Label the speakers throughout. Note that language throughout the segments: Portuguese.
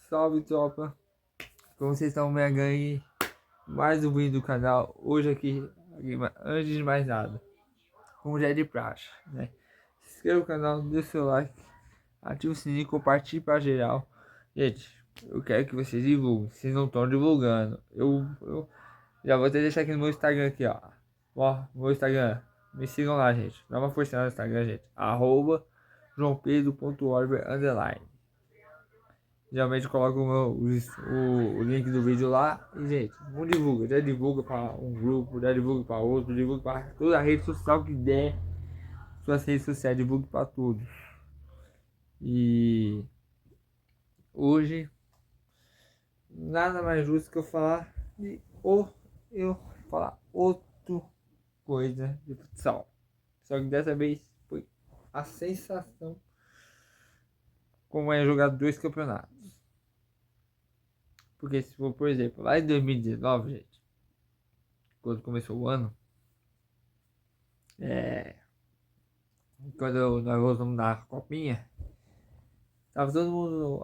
Speaker 1: Salve, tropa! Como vocês estão vendo aí, mais um vídeo do canal. Hoje aqui, antes de mais nada, como já é de praxe, né? Se inscreva no canal, deixe seu like, ative o sininho e compartilhe para geral. Gente, eu quero que vocês divulguem, vocês não estão divulgando. Eu já vou até deixar aqui no meu Instagram aqui, ó. Ó, meu Instagram. Me sigam lá, gente. Dá uma força no Instagram, gente. @joaopedro.oliver_. Geralmente eu coloco o link do vídeo lá. E, gente, não divulga. Já divulga para um grupo, já divulga para outro, divulga para toda a rede social que der. Suas redes sociais, divulgue para todos. E hoje, nada mais justo que eu falar eu falar outra coisa de futsal. Só que dessa vez foi a sensação como é jogar dois campeonatos. Porque se for, por exemplo, lá em 2019, gente, quando começou o ano, quando nós voltamos na copinha, tava todo mundo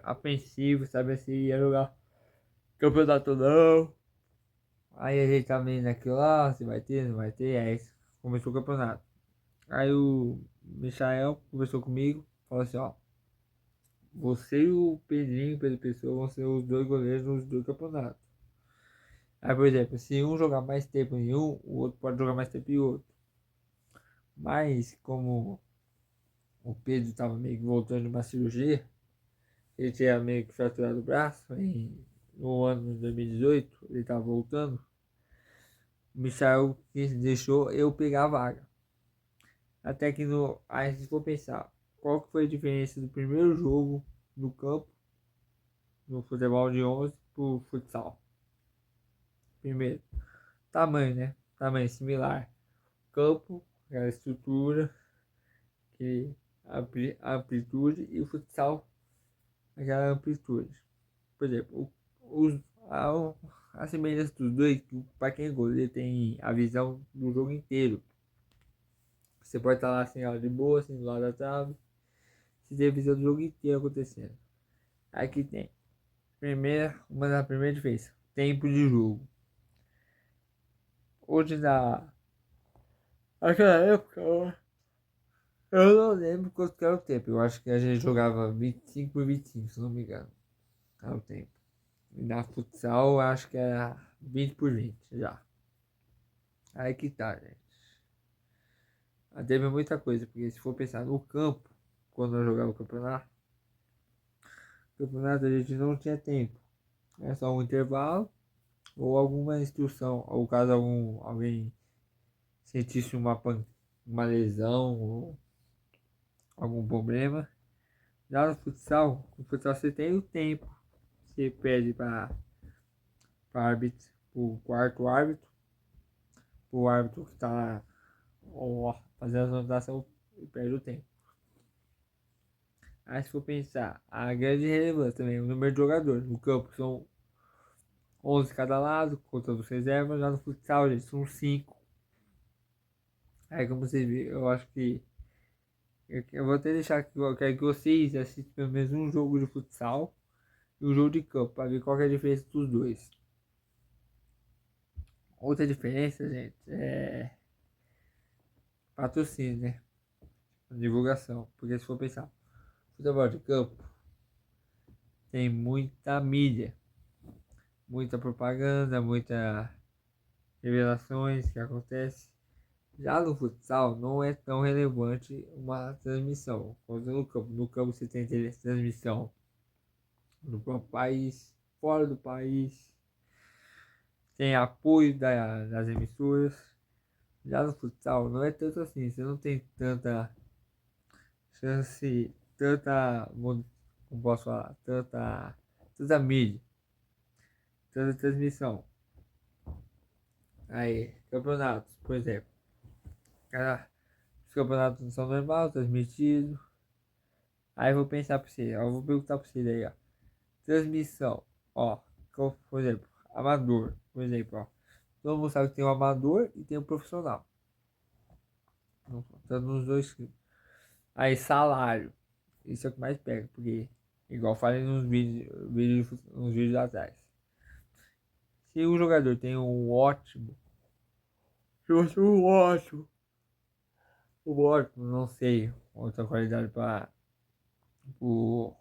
Speaker 1: apreensivo, sabe, se ia jogar campeonato ou não. Aí a gente tava meio naquilo lá, se vai ter, não vai ter, aí começou o campeonato. Aí o Michael conversou comigo, falou assim, ó, você e o Pedro Pessoa vão ser os dois goleiros nos dois campeonatos. Aí, por exemplo, se um jogar mais tempo em um, o outro pode jogar mais tempo em outro. Mas como o Pedro estava meio que voltando de uma cirurgia, ele tinha meio que fraturado o braço no ano de 2018, ele estava voltando, o Michael deixou eu pegar a vaga. Até que aí se for pensar, qual que foi a diferença do primeiro jogo no campo, no futebol de 11 pro futsal? Primeiro, tamanho, né? Tamanho similar. Campo, aquela estrutura, que amplitude, e o futsal, aquela amplitude. Por exemplo, a semelhança dos dois, para quem é goleiro, tem a visão do jogo inteiro. Você pode estar lá assim, ó, de boa, assim, do lado da trave, você tem a visão do jogo inteiro acontecendo. Aqui tem, uma das primeiras diferenças, tempo de jogo. Hoje naquela época, eu não lembro quanto que era o tempo. Eu acho que a gente jogava 25 por 25, se não me engano. Era o tempo. E na futsal, eu acho que era 20 por 20 já. Aí que tá, gente. Teve muita coisa, porque se for pensar no campo, quando eu jogava o campeonato a gente não tinha tempo. É só um intervalo ou alguma instrução, ou caso alguém sentisse uma lesão ou algum problema. Já no futsal você tem o tempo. Você pede para árbitro, o quarto árbitro, o árbitro que está lá fazendo a anotação e perde o tempo. Aí se for pensar, a grande relevância também, o número de jogadores. No campo são 11 cada lado, contra os reservas. Já no futsal, gente, são 5. Aí como vocês viram, eu acho que eu vou até deixar aqui, eu quero que vocês assistam pelo menos um jogo de futsal e um jogo de campo, para ver qual é a diferença dos dois. Outra diferença, gente, é patrocínio, né? Divulgação. Porque se for pensar, futebol de campo tem muita mídia, muita propaganda, muitas revelações que acontecem. Já no futsal não é tão relevante uma transmissão. Quando no campo você tem transmissão no próprio país, fora do país, tem apoio das emissoras. Já no futsal não é tanto assim, você não tem tanta chance, como posso falar, tanta mídia, tanta transmissão. Aí, campeonatos, por exemplo. Os campeonatos não são normais, transmitidos. Aí eu vou pensar pra você, eu vou perguntar pra você daí, ó. Transmissão, ó, por exemplo, amador, por exemplo, ó. Todo mundo sabe que tem o amador e tem o profissional. Tá nos dois. Aí salário. Isso é o que mais pega, porque Igual falei nos vídeos atrás. Se o jogador tem um ótimo, se você um ótimo, não sei, outra qualidade para o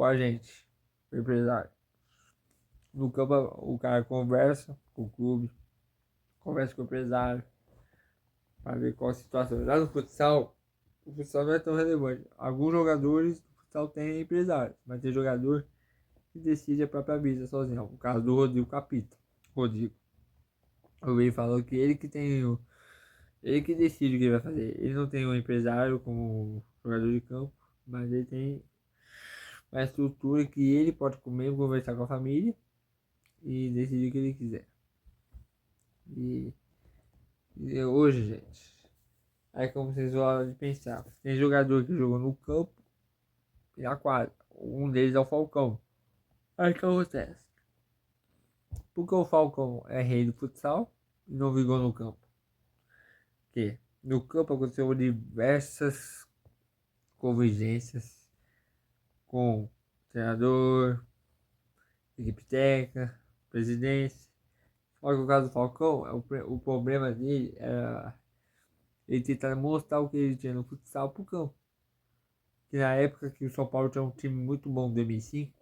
Speaker 1: agente, o empresário. No campo, o cara conversa com o clube, conversa com o empresário, para ver qual a situação. Já no futsal, o futsal não é tão relevante. Alguns jogadores do futsal têm empresários, mas tem jogador que decide a própria vida sozinho. O caso do Rodrigo Capita. Rodrigo. O Rei falou que ele que tem ele que decide o que ele vai fazer. Ele não tem um empresário como jogador de campo, mas ele tem uma estrutura que ele pode comer, conversar com a família e decidir o que ele quiser. E, e hoje, gente, aí como vocês vão pensar, tem jogador que jogou no campo e na quadra. Um deles é o Falcão. Aí o que acontece? Porque o Falcão é rei do futsal e não vingou no campo. Porque no campo aconteceu diversas convergências com treinador, equipe técnica, presidência. Só que o caso do Falcão, o problema dele era ele tentar mostrar o que ele tinha no futsal pro campo. Que na época que o São Paulo tinha um time muito bom em 2005,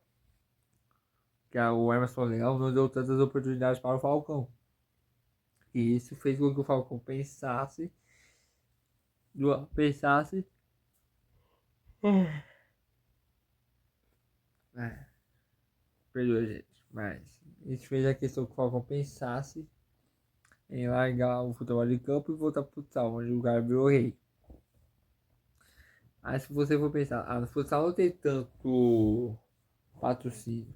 Speaker 1: que era o Emerson Leão, não deu tantas oportunidades para o Falcão. E isso fez com que o Falcão pensasse, é, perdoa, gente, mas isso fez a questão que o Falcão pensasse em largar o futebol de campo e voltar pro futsal, onde o cara virou rei. Aí se você for pensar, no futsal não tem tanto patrocínio.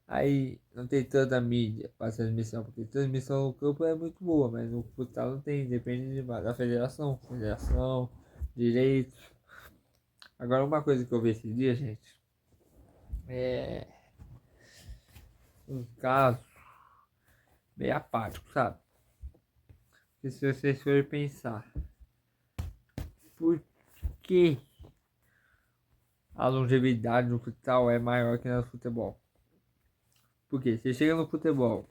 Speaker 1: Aí não tem tanta mídia para transmissão, porque transmissão no campo é muito boa, mas no futsal não tem, depende da federação, direitos. Agora uma coisa que eu vi esse dia, gente, é um caso meio apático, sabe? Porque se vocês forem pensar, por que a longevidade no futsal é maior que no futebol? Porque você chega no futebol,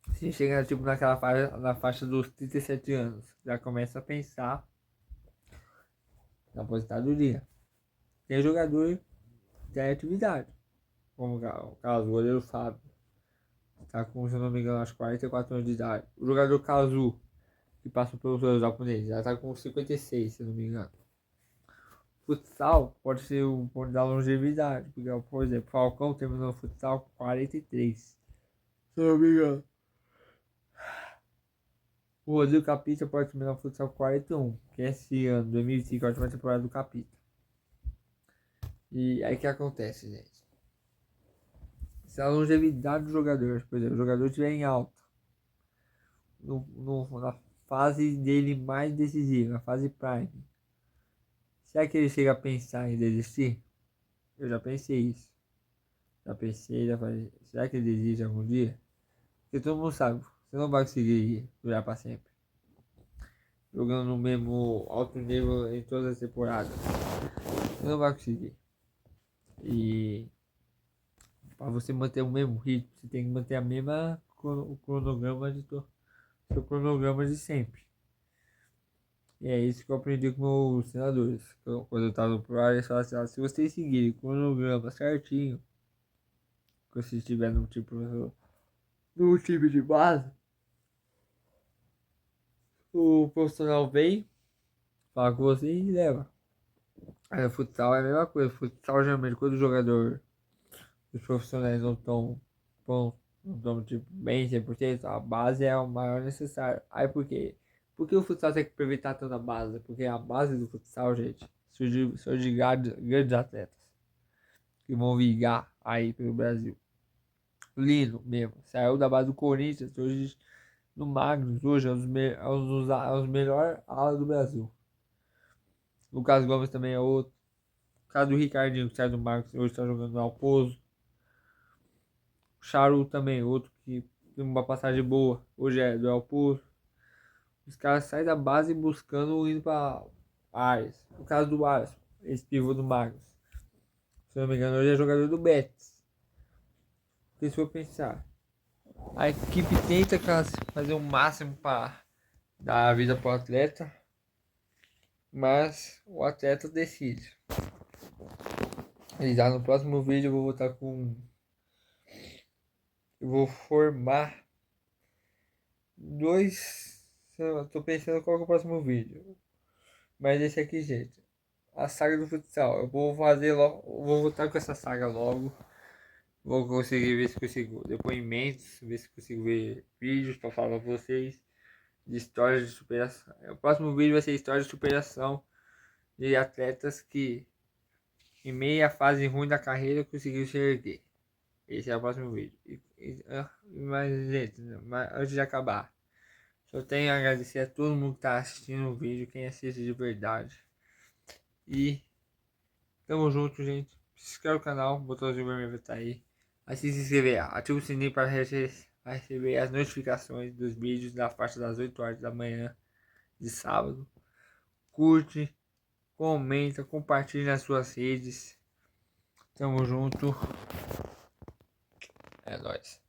Speaker 1: você chega tipo na faixa dos 37 anos, já começa a pensar na aposentadoria. Tem jogador que tem atividade, como o caso do goleiro Fábio, tá com, se eu não me engano, acho 44 anos de idade. O jogador Kazu, que passou pelos japoneses, já tá com 56, se eu não me engano. Futsal pode ser o ponto da longevidade, porque, por exemplo, Falcão terminou o futsal com 43, se eu não me engano. O Rodrigo Capita pode terminar o futsal com 41, que é esse ano, 2005, a última temporada do Capita. E aí que acontece, gente? Se a longevidade do jogador, por exemplo, o jogador estiver em alta, na fase dele mais decisiva, na fase prime, será que ele chega a pensar em desistir? Eu já pensei isso. Já falei, será que ele desiste algum dia? Porque todo mundo sabe, você não vai conseguir durar para sempre. Jogando no mesmo alto nível em todas as temporadas. Você não vai conseguir. E para você manter o mesmo ritmo, você tem que manter a mesma o cronograma seu cronograma de sempre. E é isso que eu aprendi com meus senadores. Quando eu tava no Pro, eles falaram assim, se vocês seguirem o cronograma certinho, quando você estiver no tipo no time de base, o profissional vem, fala com você e leva. Aí o futsal é a mesma coisa. O futsal geralmente quando o jogador, os profissionais não estão tipo, bem 100%, a base é o maior necessário. Aí por quê? Porque o futsal tem que aproveitar tanto a base? Porque a base do futsal, gente, surgiu de grandes atletas que vão vingar aí pelo Brasil. Lino mesmo, saiu da base do Corinthians, hoje no Magnus, hoje é os melhores alas do Brasil. O Lucas Gomes também é outro. O caso do Ricardinho, que sai do Magnus, hoje está jogando no Alpozo. O Charu também, outro que tem uma passagem boa, hoje é do Alpozo. Os caras saem da base buscando indo para áreas. O caso do Alisson, esse pivô do Magnus. Se não me engano, hoje é jogador do Betis. Porque se for pensar, a equipe tenta fazer o máximo para dar a vida pro atleta, mas o atleta decide. E já no próximo vídeo eu vou voltar com. Eu vou formar dois. Eu tô pensando qual que é o próximo vídeo. Mas esse aqui, gente. A saga do futsal. Eu vou fazer logo. Vou voltar com essa saga logo. Vou conseguir ver se consigo depoimentos. Ver se consigo ver vídeos para falar pra vocês. De histórias de superação. O próximo vídeo vai ser história de superação de atletas que em meia fase ruim da carreira conseguiu se erguer. Esse é o próximo vídeo. Mas, gente, antes de acabar, só tenho a agradecer a todo mundo que tá assistindo o vídeo, quem assiste de verdade. E tamo junto, gente. Se inscreve no canal, o botãozinho vermelho tá aí. Assim se inscrever, ativa o sininho para receber as notificações dos vídeos da faixa das 8 horas da manhã de sábado. Curte, comenta, compartilhe nas suas redes. Tamo junto. É nóis.